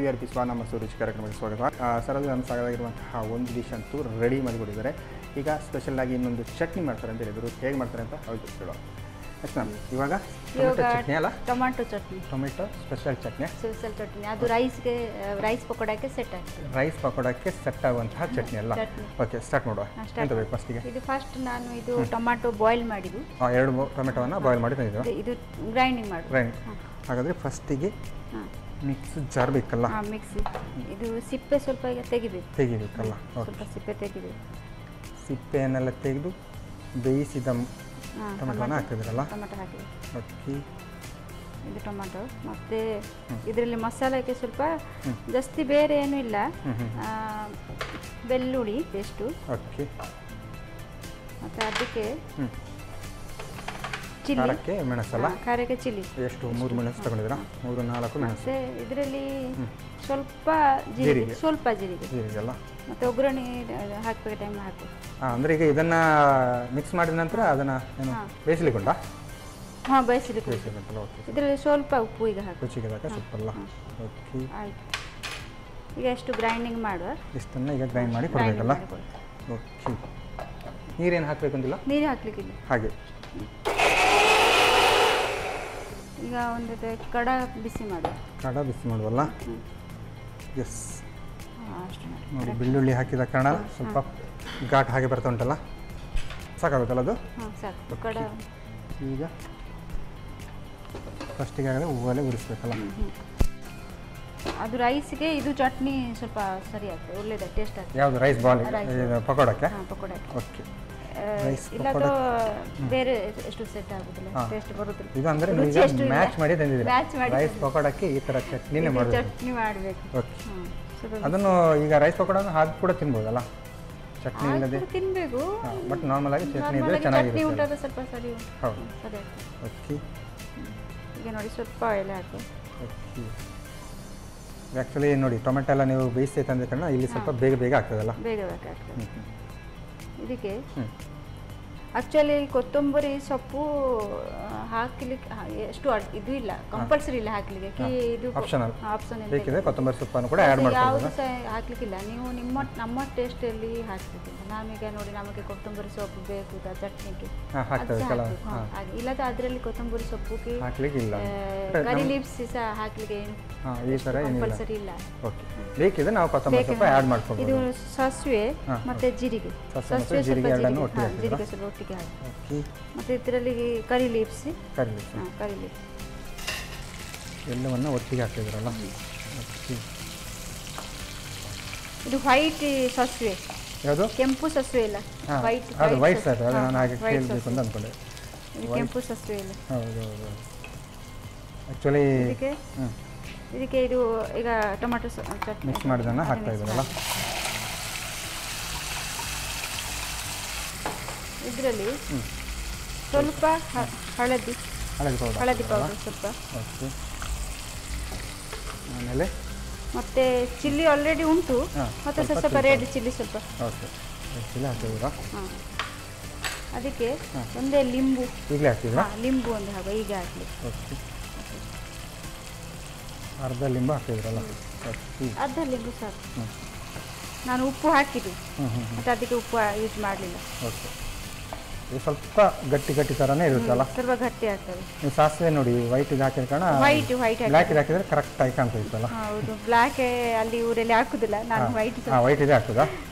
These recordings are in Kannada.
VRP ನಮ್ಮ ರುಚಿ ಕಾರ್ಯಕ್ರಮಕ್ಕೆ ಸ್ವಾಗತ. ಸರ್, ಅದು ನಮ್ಮ ಸಾಕಾಗಿರುವಂತಹ ಒಂದು ಡಿಶ್ ಅಂತೂ ರೆಡಿ ಮಾಡಿಕೊಟ್ಟಿದ್ದಾರೆ. ಈಗ ಸ್ಪೆಷಲ್ ಆಗಿ ಇನ್ನೊಂದು ಚಟ್ನಿ ಮಾಡ್ತಾರೆ ಅಂತ ಹೇಳಿದ್ರು. ಹೇಗೆ ಮಾಡ್ತಾರೆ ಅಂತ ಅವ್ರಿಗೆ ಗೊತ್ತಿಲ್ಲ. ಎಸ್ ಮ್ಯಾಮ್, ಇವಾಗ ಚಟ್ನಿ ಅಲ್ಲ, tomato chutney, tomato special chutney ಅದು ರೈಸ್ ಪಕೋಡಕ್ಕೆ ಸೆಟ್ ಆಗ್ತದೆ. ರೈಸ್ ಪಕೋಡಕ್ಕೆ ಸೆಟ್ ಆಗುವಂತಹ ಚಟ್ನಿ ಅಲ್ಲ. ಓಕೆ, ಸ್ಟಾರ್ಟ್ ಮಾಡುವ. ಎಂತ ಬೇಕು ಫಸ್ಟಿಗೆ? ಇದು ಫಸ್ಟ್ ನಾನು ಇದು ಟೊಮ್ಯಾಟೊ ಬಾಯ್ಲ್ ಮಾಡಿದ್ದು, 2 ಟೊಮೆಟೊವನ್ನು ಬಾಯ್ಲ್ ಮಾಡಿ ತಂದಿದ್ದು. ಇದು ಗ್ರೈಂಡಿಂಗ್ ಮಾಡಿ. ಹಾಗಾದರೆ ಫಸ್ಟಿಗೆ ಮಿಕ್ಸ್ ಜಾರ್ ಬೇಕಲ್ಲ? ಮಿಕ್ಸಿ. ಇದು ಸಿಪ್ಪೆ ಸ್ವಲ್ಪ ಈಗ ತೆಗಿಬೇಕಲ್ಲ? ಸ್ವಲ್ಪ ಸಿಪ್ಪೆ ತೆಗಿಬೇಕು. ಸಿಪ್ಪೆಯನ್ನೆಲ್ಲ ತೆಗೆದು ಬೇಯಿಸಿದ ಟೊಮೆಟೊನ ಹಾಕಿದ್ರಲ್ಲ? ಟೊಮೆಟೊ ಹಾಕಿ. ಓಕೆ, ಇದು ಟೊಮೆಟೊ. ಮತ್ತು ಇದರಲ್ಲಿ ಮಸಾಲೆಗೆ ಸ್ವಲ್ಪ ಜಾಸ್ತಿ ಬೇರೆ ಏನೂ ಇಲ್ಲ. ಬೆಳ್ಳುಳ್ಳಿ ಪೇಸ್ಟು. ಓಕೆ. ಮತ್ತು ಅದಕ್ಕೆ ಖಾರಕ್ಕೆ ಮೆಣಸಲ್ಲ? ಖಾರಕ್ಕೆ ಚಿಲ್ಲಿ. ಎಷ್ಟು? 3 ಮೆಣಸು ತಗೊಂಡಿದ್ದೀರಾ? 3-4 ಮೆಣಸು. ಮತ್ತು ಇದರಲ್ಲಿ ಸ್ವಲ್ಪ ಜೀರಿಗೆ ಅಲ್ಲ? ಮತ್ತು ಒಗ್ಗರಣೆ ಹಾಕಬೇಕು ಟೈಮ್ ಹಾಕು. ಅಂದರೆ ಈಗ ಇದನ್ನು ಮಿಕ್ಸ್ ಮಾಡಿದ ನಂತರ ಅದನ್ನು ಏನು ಬೇಯಿಸಲಿಕ್ಕುಂಟಾ? ಬೇಯಿಸಲಿಕ್ಕೆ. ಓಕೆ. ಇದರಲ್ಲಿ ಸ್ವಲ್ಪ ಉಪ್ಪು ಈಗ ಹಾಕು. ರುಚಿಗೆ ತಕ್ಕ ಸೊಪ್ಪಲ್ಲ? ಓಕೆ, ಆಯಿತು. ಈಗ ಎಷ್ಟು ಗ್ರೈಂಡಿಂಗ್ ಮಾಡುವ, ಇಷ್ಟನ್ನು ಈಗ ಗ್ರೈಂಡ್ ಮಾಡಿ ಕೊಡಬೇಕಲ್ಲ? ಓಕೆ. ನೀರೇನು ಹಾಕಬೇಕಂತಿಲ್ಲ? ನೀರು ಹಾಕ್ಲಿಕ್ಕಿಲ್ಲ. ಹಾಗೆ ಈಗ ಒಂದು ಕಡ ಬಿಸಿ ಮಾಡುವ. ಕಡ ಬಿಸಿ ಮಾಡುವಲ್ಲ? ಎಸ್. ಅಷ್ಟು ನೋಡಿ, ಬೆಳ್ಳುಳ್ಳಿ ಹಾಕಿದ ಕಾರಣ ಸ್ವಲ್ಪ ಘಾಟ್ ಹಾಗೆ ಬರ್ತಾ ಉಂಟಲ್ಲ? ಸಾಕಾಗುತ್ತಲ್ಲ ಅದು? ಸಾಕು. ಕಡ ಈಗ ಫಸ್ಟಿಗೆ ಆಗದೆ ಹೂವಲ್ಲೇ ಉರಿಸ್ಬೇಕಲ್ಲ? ಅದು ರೈಸ್ಗೆ ಇದು ಚಟ್ನಿ ಸ್ವಲ್ಪ ಸರಿ ಆಗ್ತದೆ, ಒಳ್ಳೆಯದು, ಟೇಸ್ಟ್ ಆಗ್ತದೆ. ಯಾವುದು? ರೈಸ್ ಬಾಲ್ ಪಕೋಡಕ್ಕೆ? ಪಕೋಡಕ್ಕೆ. ಓಕೆ. ಇಲ್ಲದು ಬೇರೆ ಎಷ್ಟು ಸೆಟ್ ಆಗುದಿಲ್ಲ, ಟೇಸ್ಟ್ ಬರುದಿಲ್ಲ. ಇದು ಅಂದರೆ ನೀವು ಮ್ಯಾಚ್ ಮಾಡಿ ತಂದಿದ್ದೀರಾ? ರೈಸ್ ಪಕೋಡಕ್ಕೆ ಈ ಥರ ಚಟ್ನಿನೇ ಮಾಡಬೇಕು. ಚಟ್ನಿ ಮಾಡಬೇಕು. ಓಕೆ. ಅದನ್ನು ಈಗ ರೈಸ್ ಪಕೋಡನ್ನು ಹಾಕಿ ಕೂಡ ತಿನ್ಬೋದಲ್ಲ? ಚಟ್ನಿ ಇಲ್ಲದೆ ತಿನ್ನಬೇಕು. ಬಟ್ ನಾರ್ಮಲ್ ಆಗಿ ಚಟ್ನಿ ಇದ್ದರೆ ಚೆನ್ನಾಗಿರುತ್ತೆ. ಚಟ್ನಿ ಊಟದ ಸ್ವಲ್ಪ ಸರಿ. ಹೌದು. ಸರಿ ಆಗ್ತದೆ. ಓಕೆ. ಈಗ ನೋಡಿ ಸ್ವಲ್ಪ ಆಯಿಲ್ ಹಾಕು. ಓಕೆ. ಆ್ಯಕ್ಚುಲಿ ನೋಡಿ, ಟೊಮೆಟೊ ಎಲ್ಲ ನೀವು ಬೇಯಿಸಿ ತಂದ ಕಾರಣ ಇಲ್ಲಿ ಸ್ವಲ್ಪ ಬೇಗ ಆಗ್ತದಲ್ಲ? ಬೇಗ ಬೇಕಾಗ್ತದೆ. ಇದಕ್ಕೆ ಆ್ಯಕ್ಚುಲಿ ಕೊತ್ತಂಬರಿ ಸೊಪ್ಪು ಹಾಕಲಿಕ್ಕೆ ಎಷ್ಟು ಇದು ಇಲ್ಲ, ಕಂಪಲ್ಸರಿ ಇಲ್ಲ ಹಾಕಲಿಕ್ಕೆ. ಇದು ಆಪ್ಷನಲ್. ಬೇಕಿದ್ರೆ ಕೊತ್ತಂಬರಿ ಸೊಪ್ಪನ್ನು ಕೂಡ ಆ್ಯಡ್ ಮಾಡ್ಬೋದು. ಯಾವುದು ಸಹ ಹಾಕಲಿಕ್ಕಿಲ್ಲ. ನೀವು ನಮ್ಮ ಟೇಸ್ಟಲ್ಲಿ ಹಾಕಬೇಕಿಲ್ಲ. ನಾವೀಗ ನೋಡಿ, ನಮಗೆ ಕೊತ್ತಂಬರಿ ಸೊಪ್ಪು ಬೇಕು ಚಟ್ನಿಗೆ, ಹಾಗೆ. ಇಲ್ಲದ ಅದರಲ್ಲಿ ಕೊತ್ತಂಬರಿ ಸೊಪ್ಪುಗೆ ಹಾಕಲಿಕ್ಕಿಲ್ಲ. ಕರಿ ಲೀವ್ಸ್ ಸಹ ಹಾಕಲಿಕ್ಕೆ ಕಂಪಲ್ಸರಿ ಇಲ್ಲ. ಓಕೆ. ಬೇಕಿದ್ರೆ ನಾವು ಕೊತ್ತಂಬರಿ ಸೊಪ್ಪು ಆ್ಯಡ್ ಮಾಡ್ಕೊಳ್ಬೋದು. ಇದು ಸಾಸಿವೆ ಮತ್ತು ಜೀರಿಗೆ. ಸಾಸಿವೆ ಜೀರಿಗೆ ಎರಡನ್ನು ಜೀರಿಗೆ ಸ್ವಲ್ಪ ಒಟ್ಟಿಗೆ ಹಾಕಿ. ಓಕೆ. ಮತ್ತು ಇದರಲ್ಲಿ ಕರಿ ಲೀವ್ಸ್ ಎಲ್ಲವನ್ನು ಒಟ್ಟಿಗೆ ಹಾಕಿದ್ರಲ್ಲ? ಓಕೆ. ಇದು ವೈಟ್ ಸಾಸಿವೆ. ಯಾವುದು? ಕೆಂಪು ಸಾಸಿವೆ ಇಲ್ಲ, ವೈಟ್. ಅದು ವೈಟ್ ಸಾಸಿವೆ. ಅದು ನಾನು ಹಾಗೆ ಕೇಳಬೇಕು ಅಂತ ಅಂದ್ಕೊಂಡೆ. ಕೆಂಪು ಸಾಸಿವೆ ಇಲ್ಲ. ಹೌದು. ಆ್ಯಕ್ಚುಲಿ ಇದಕ್ಕೆ ಇದು ಈಗ ಟೊಮೆಟೊ ಚಟ್ನಿ ಮಿಕ್ಸ್ ಮಾಡಿದನ್ನು ಹಾಕ್ತಾ ಇದ್ದಾರಲ್ಲ? ಇದರಲ್ಲಿ ಸ್ವಲ್ಪ ಹಳದಿ ಪೌಡರ್ ಸ್ವಲ್ಪ. ಓಕೆ. ಆಮೇಲೆ ಮತ್ತೆ ಚಿಲ್ಲಿ ಆಲ್ರೆಡಿ ಉಂಟು, ಮತ್ತೆ ಸ್ವಲ್ಪ ರೆಡ್ ಚಿಲ್ಲಿ ಸ್ವಲ್ಪ. ಓಕೆ. ಚಿಲ್ಲಿ ಹಾಕಿದ್ದೀರಾ? ಅದಕ್ಕೆ ಒಂದೇ ಲಿಂಬು. ಈಗಲೇ ಹಾಕಿದ್ರಾ? ಲಿಂಬು ಒಂದು ಹಾಕುವ, ಈಗ ಹಾಕಲಿ. ಓಕೆ. ಅರ್ಧ ಲಿಂಬು ಹಾಕಿದ್ರಲ್ಲ? ಅರ್ಧ ಲಿಂಬು ಸಾಕು. ನಾನು ಉಪ್ಪು ಹಾಕಿದ್ದು, ಮತ್ತು ಅದಕ್ಕೆ ಉಪ್ಪು ಯೂಸ್ ಮಾಡಲಿಲ್ಲ. ಓಕೆ. ಇದು ಸ್ವಲ್ಪ ಗಟ್ಟಿ ಥರನೇ ಇರುತ್ತಲ್ಲ? ಸ್ವಲ್ಪ ಗಟ್ಟಿ ಆಗ್ತದೆ. ನೀವು ಸಾಸಿವೆ ನೋಡಿ, ವೈಟಿಗೆ ಹಾಕಿದ ಕಾರಣ ವೈಟ್ ಬ್ಲ್ಯಾಕ್ ಹಾಕಿದ್ರೆ ಕರೆಕ್ಟಾಗಿ ಕಾಣ್ತಿತ್ತಲ್ಲ? ಹೌದು. ಬ್ಲ್ಯಾಕ್ ಅಲ್ಲಿ ಊರಲ್ಲಿ ಹಾಕುದಿಲ್ಲ, ನಾನು ವೈಟ್. ವೈಟ್ ಇದೆ ಹಾಕುದಾ?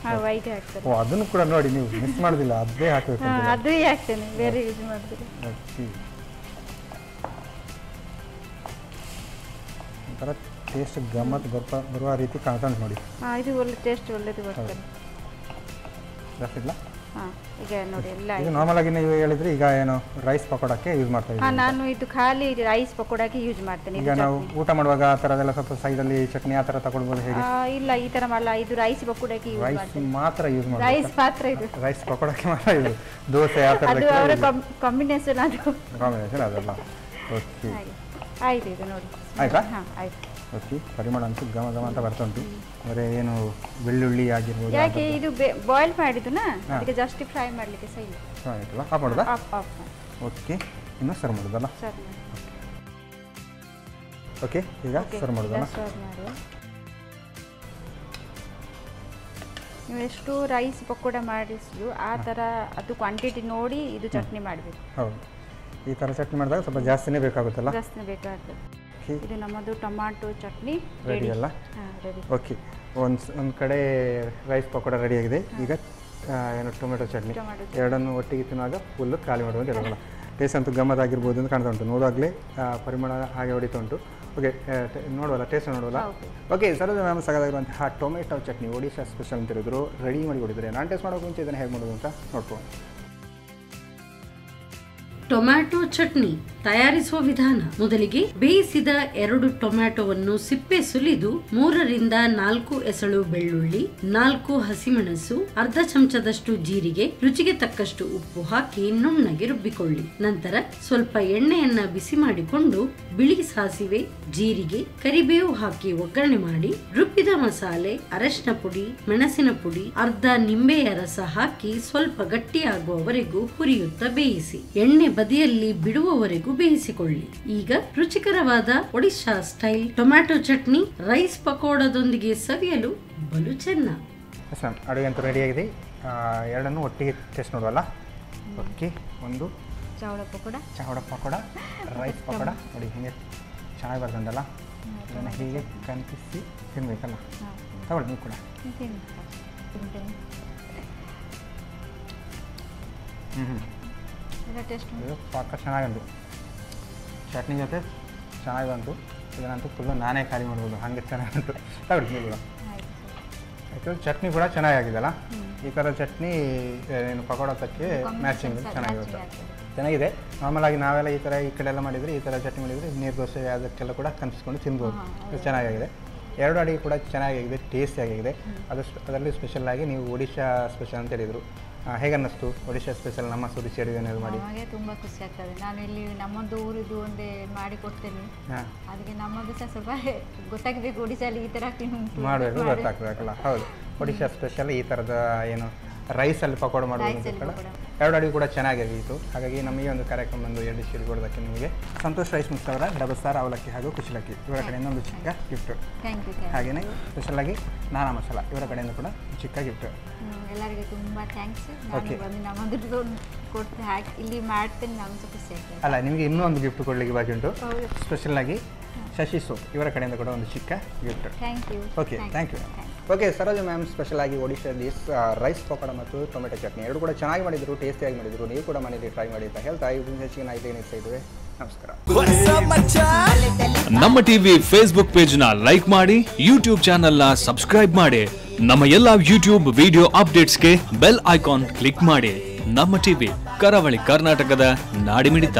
ವೈಟ್ ಹಾಕ್ತಾರೆ. ಓ, ಅದನ್ನು ಕೂಡ ನೋಡಿ ನೀವು ಮಿಸ್ ಮಾಡೋದಿಲ್ಲ, ಅದೇ ಹಾಕಬೇಕು? ಅದೇ ಹಾಕ್ತೇನೆ, ಬೇರೆ ಯೂಸ್ ಮಾಡ್ತೀರಿ. ಓಕೆ. ಒಂಥರ ಟೇಸ್ಟ್ ಗಮ್ಮತ್ತು ಬರುವ ರೀತಿ ಕಾಣ್ತಾ ಉಂಟು ನೋಡಿ. ಇದು ಒಳ್ಳೆ ಟೇಸ್ಟ್, ಒಳ್ಳೇದು ಬರ್ತದೆ. ಜಾಸ್ತಿ ಇಲ್ಲ? ಈಗ ನೋಡಿ ಎಲ್ಲ ಇದು ನಾರ್ಮಲ್ ಆಗಿ ನೀವು ಹೇಳಿದ್ರೆ ಈಗ ಏನು ರೈಸ್ ಪಕೋಡಕ್ಕೆ ಯೂಸ್ ಮಾಡ್ತಾ ಇದ್ದೀವಿ? ನಾನು ಇದು ಖಾಲಿ ರೈಸ್ ಪಕೋಡಕ್ಕೆ ಯೂಸ್ ಮಾಡ್ತೇನೆ. ಈಗ ನಾವು ಊಟ ಮಾಡುವಾಗ ಆ ಥರದೆಲ್ಲ ಸ್ವಲ್ಪ ಸೈಡಲ್ಲಿ ಚಟ್ನಿ ಆ ಥರ ತಗೊಳ್ಬೋದು ಹೇಗೆ? ಇಲ್ಲ, ಈ ಥರ ಮಾಡಲ್ಲ. ಇದು ರೈಸ್ ಪಕೋಡಕ್ಕೆ ಯೂಸ್ ಮಾಡ್ತೇನೆ. ಮಾತ್ರ ಯೂಸ್ ಮಾಡಿ? ರೈಸ್ ಮಾತ್ರ. ಇದು ರೈಸ್ ಪಕೋಡಕ್ಕೆ ಮಾತ್ರ. ಇದು ದೋಸೆ ಆ ಥರ ಅದು ಅವರ ಕಾಂಬಿನೇಷನ್ ಅದೆಲ್ಲ? ಓಕೆ. ಆಯ್ತು. ಇದು ನೋಡಿ ಆಯ್ತಾ? ಆಯ್ತು. ಓಕೆ. ಪರಿಮಳ ಅಂತೂ ಘಮ ಅಂತ ಬರ್ತಾ ಉಂಟು. ಅಂದರೆ ಏನು ಬೆಳ್ಳುಳ್ಳಿ ಆಗಿರ್ಬೋದು? ಯಾಕೆ ಇದು ಬಾಯ್ಲ್ ಮಾಡಿದ್ದುನಾ, ಅದಕ್ಕೆ ಜಾಸ್ತಿ ಫ್ರೈ ಮಾಡಲಿಕ್ಕೆ ಸಹ ಇಲ್ಲ. ಆಯ್ತಲ್ಲ? ಆಫ್ ಮಾಡೋದಾ? ಓಕೆ. ಇನ್ನು ಸರ್ವ್ ಮಾಡೋದಲ್ಲ? ಸರಿ. ಓಕೆ. ಈಗ ಸರ್ವ್ ಮಾಡೋದಲ್ಲ? ನೀವು ಎಷ್ಟು ರೈಸ್ ಪಕೋಡ ಮಾಡಿಸಿದ್ರು ಆ ಥರ ಅದು ಕ್ವಾಂಟಿಟಿ ನೋಡಿ ಇದು ಚಟ್ನಿ ಮಾಡಬೇಕು. ಹೌದು, ಈ ಥರ ಚಟ್ನಿ ಮಾಡಿದಾಗ ಸ್ವಲ್ಪ ಜಾಸ್ತಿನೇ ಬೇಕಾಗುತ್ತಲ್ಲ? ಜಾಸ್ತಿನೇ ಬೇಕಾಗ್ತದೆ. ಇದು ನಮ್ಮದು ಟೊಮ್ಯಾಟೊ ಚಟ್ನಿ ರೆಡಿ ಅಲ್ಲ? ರೆಡಿ. ಓಕೆ, ಒಂದು ಕಡೆ ರೈಸ್ ಪಕೋಡ ರೆಡಿಯಾಗಿದೆ. ಈಗ ಏನು ಟೊಮೆಟೊ ಚಟ್ನಿ ಎರಡನ್ನು ಒಟ್ಟಿಗೆ ತಿನ್ನುವಾಗ ಫುಲ್ಲು ಖಾಲಿ ಮಾಡುವಂತ ಹೇಳೋಲ್ಲ. ಟೇಸ್ಟ್ ಅಂತೂ ಗಮ್ಮತ್ತಾಗಿರ್ಬೋದು ಅಂತ ಕಾಣ್ತಾ ಉಂಟು. ನೋಡುವಾಗಲೇ ಪರಿಮಳ ಹಾಗೆ ಹೊಡಿತಾ ಉಂಟು. ಓಕೆ, ನೋಡುವಲ್ಲ, ಟೇಸ್ಟ್ ನೋಡುವಲ್ಲ? ಓಕೆ, ಸರೋಜ ಮ್ಯಾಮ್ ಸಾಕಾಗಿರುವಂತಹ ಟೊಮೆಟೊ ಚಟ್ನಿ ಒಡಿಶಾ ಸ್ಪೆಷಲ್ ಅಂತ ಹೇಳಿದ್ರು, ರೆಡಿ ಮಾಡಿ ಕೊಟ್ಟಿದ್ದಾರೆ. ನಾನು ಟೇಸ್ಟ್ ಮಾಡೋಕೆ ಮುಂಚೆ ಇದನ್ನು ಹೇಗೆ ಮಾಡೋದು ಅಂತ ನೋಡ್ಕೊಂಡು. ಟೊಮ್ಯಾಟೊ ಚಟ್ನಿ ತಯಾರಿಸುವ ವಿಧಾನ. ಮೊದಲಿಗೆ ಬೇಯಿಸಿದ 2 ಟೊಮ್ಯಾಟೊವನ್ನು ಸಿಪ್ಪೆ ಸುಲಿದು 3 ರಿಂದ 4 ಎಸಳು ಬೆಳ್ಳುಳ್ಳಿ, 4 ಹಸಿಮೆಣಸು, ಅರ್ಧ ಚಮಚದಷ್ಟು ಜೀರಿಗೆ, ರುಚಿಗೆ ತಕ್ಕಷ್ಟು ಉಪ್ಪು ಹಾಕಿ ನುಣ್ಣಗೆ ರುಬ್ಬಿಕೊಳ್ಳಿ. ನಂತರ ಸ್ವಲ್ಪ ಎಣ್ಣೆಯನ್ನ ಬಿಸಿ ಮಾಡಿಕೊಂಡು ಬಿಳಿ ಸಾಸಿವೆ, ಜೀರಿಗೆ, ಕರಿಬೇವು ಹಾಕಿ ಒಗ್ಗರಣೆ ಮಾಡಿ ರುಬ್ಬಿದ ಮಸಾಲೆ, ಅರಶಿನ ಪುಡಿ, ಮೆಣಸಿನ ಪುಡಿ, ಅರ್ಧ ನಿಂಬೆಯ ರಸ ಹಾಕಿ ಸ್ವಲ್ಪ ಗಟ್ಟಿಯಾಗುವವರೆಗೂ ಹುರಿಯುತ್ತಾ ಬೇಯಿಸಿ ಎಣ್ಣೆ ಬದಿಯಲ್ಲಿ ಬಿಡುವವರೆಗೂ ಬೇಯಿಸಿಕೊಳ್ಳಿ. ಈಗ ರುಚಿಕರವಾದ Odisha style tomato chutney rice ಪಕೋಡದೊಂದಿಗೆ ಸವಿಯಲು ಬಲು ಚೆನ್ನ. ಅಡುಗೆ ಅಂತೂ ರೆಡಿಯಾಗಿದೆ. ಎರಡನ್ನು ಒಟ್ಟಿಗೆ ಟೇಸ್ಟ್ ನೋಡುವಲ್ಲ? ಓಕೆ, ಒಂದು ಚಾವಡ ಪಕೋಡ ರೈಸ್ ಪಕೋಡ ನೋಡಿ, ಹಿಂಗೆ ಚೆನ್ನಾಗಿ ಬರ್ತಂದಲ್ಲ, ಇದನ್ನು ಹೀಗೆ ಕನ್ಪಿಸಿ ತಿನ್ಬೇಕಲ್ಲ? ತಗೊಳ್ಳಿ ನೀವು ಕೂಡ. ಇದು ಪಾಕ ಚೆನ್ನಾಗುಂಟು, ಚಟ್ನಿ ಜೊತೆ ಚೆನ್ನಾಗಿ ಬಂತು. ಇದನ್ನಂತೂ ಫುಲ್ಲು ನಾನೇ ಖಾಲಿ ಮಾಡ್ಬೋದು, ಹಾಗೆ ಚೆನ್ನಾಗುಂಟು. ತಗೊಳ್ಳಿ ನೀವು ಕೂಡ. ಆ್ಯಕ್ಚುಲಿ ಚಟ್ನಿ ಕೂಡ ಚೆನ್ನಾಗಿದೆಯಲ್ಲ? ಈ ಥರ ಚಟ್ನಿ ಏನು ಪಕೋಡಕ್ಕೆ ಮ್ಯಾಚಿಂಗ್ ಚೆನ್ನಾಗಿದೆ. ನಾರ್ಮಲಾಗಿ ನಾವೆಲ್ಲ ಈ ಥರ ಈ ಕಡೆ ಎಲ್ಲ ಮಾಡಿದರೆ, ಈ ಥರ ಚಟ್ನಿ ಮಾಡಿದರೆ ನೀರು ದೋಸೆ ಅದಕ್ಕೆಲ್ಲ ಕೂಡ ಕನ್ಪಿಸ್ಕೊಂಡು ತಿನ್ಬೋದು. ಇದು ಚೆನ್ನಾಗಿದೆ. 2 ಅಡುಗೆ ಕೂಡ ಚೆನ್ನಾಗಿದೆ, ಟೇಸ್ಟಿಯಾಗಿದೆ. ಅದರಲ್ಲಿ ಸ್ಪೆಷಲ್ಲಾಗಿ ನೀವು ಒಡಿಶಾ ಸ್ಪೆಷಲ್ ಅಂತ ಹೇಳಿದರು. ಹೇಗೆ ಅನ್ನಿಸ್ತು ಒಡಿಶಾ ಸ್ಪೆಷಲ್ ನಮ್ಮ ಸುರಿಸಿ ಅಡುಗೆ ಏನಾದ್ರು ಮಾಡಿ? ನಮಗೆ ತುಂಬ ಖುಷಿ ಆಗ್ತದೆ. ನಾನು ಇಲ್ಲಿ ನಮ್ಮದು ಊರಿದು ಒಂದೇ ಮಾಡಿ ಕೊಡ್ತೇನೆ, ಅದಕ್ಕೆ ನಮ್ಮದು ಸಹ ಸ್ವಲ್ಪ ಗೊತ್ತಾಗಬೇಕು ಒಡಿಶಾಲಿ ಈ ಥರ ಮಾಡಬೇಕು, ಗೊತ್ತಾಗ್ತದಲ್ಲ? ಹೌದು, ಒಡಿಶಾ ಸ್ಪೆಷಲ್ ಈ ಥರದ ಏನು ರೈಸಲ್ಲಿ ಪಕೋಡ ಮಾಡೋದು. 2 ಅಡುಗೆ ಕೂಡ ಚೆನ್ನಾಗಿತ್ತು. ಹಾಗಾಗಿ ನಮಗೆ ಒಂದು ಕಾರ್ಯಕ್ರಮ ಒಂದು 2 ಡಿಶ್ ಕೊಡೋದಕ್ಕೆ ನಿಮಗೆ ಸಂತೋಷ್ ರೈಸ್ ಮಿಕ್ಸ್ ಅವರ ಡಬಲ್ ಸ್ಟಾರ್ ಅವಲಕ್ಕಿ ಹಾಗೂ ಕುಶಲಕ್ಕಿ ಇವರ ಕಡೆಯಿಂದ ಒಂದು ಚಿಕ್ಕ ಗಿಫ್ಟ್. ಹಾಗೆಯೇ ಸ್ಪೆಷಲಾಗಿ ನಾನಾ ಮಸಾಲ ಇವರ ಕಡೆಯಿಂದ ಕೂಡ ಚಿಕ್ಕ ಗಿಫ್ಟ್. ಎಲ್ಲರಿಗೂ ತುಂಬ ಥ್ಯಾಂಕ್ಸ್. ನಮ್ಮದು ಕೊಟ್ಟು ಹಾಕಿ ಇಲ್ಲಿ ಮಾಡ್ತೇನೆ, ನಮಗೆ ಖುಷಿ ಆಗ್ತದೆ. ಅಲ್ಲ, ನಿಮಗೆ ಇನ್ನೂ ಒಂದು ಗಿಫ್ಟ್ ಕೊಡಲಿಕ್ಕೆ ಬಾಕಿ ಉಂಟು. ಸ್ಪೆಷಲಾಗಿ ಶಶಿ ಸೋಪ್ ಇವರ ಕಡೆಯಿಂದ ಕೂಡ ಒಂದು ಚಿಕ್ಕ gift. Thank you. Okay, thank you. Okay, Saroja ma'am ಸ್ಪೆಷಲಾಗಿ ಒಡಿಶಾದಲ್ಲಿ ರೈಸ್ ಪಕೋಡ ಮತ್ತು ಟೊಮೆಟೊ ಚಟ್ನಿ 2 ಕೂಡ ಚೆನ್ನಾಗಿ ಮಾಡಿದರು, ಟೇಸ್ಟಿಯಾಗಿ ಮಾಡಿದರು. ನೀವು ಕೂಡ ಮನೇಲಿ ಟ್ರೈ ಮಾಡಿ ಅಂತ ಹೇಳ್ತಾ ಇದನ್ನು ಹೆಚ್ಚಿಗೆ ನಾಯಿಗೆ ಏನಿಸ್ತಾ ಇದ್ದೇವೆ. ನಮಸ್ಕಾರ. ನಮ್ಮ ಟಿವಿ ಫೇಸ್ಬುಕ್ ಪೇಜ್ ನ ಲೈಕ್ ಮಾಡಿ, ಯೂಟ್ಯೂಬ್ ಚಾನೆಲ್ ನ ಸಬ್ಸ್ಕ್ರೈಬ್ ಮಾಡಿ, ನಮ್ಮ ಎಲ್ಲಾ ಯೂಟ್ಯೂಬ್ ವಿಡಿಯೋ ಅಪ್ಡೇಟ್ಸ್ಗೆ ಬೆಲ್ ಐಕಾನ್ ಕ್ಲಿಕ್ ಮಾಡಿ. ನಮ್ಮ ಟಿವಿ ಕರಾವಳಿ ಕರ್ನಾಟಕದ ನಾಡಿಮಿಡಿತ.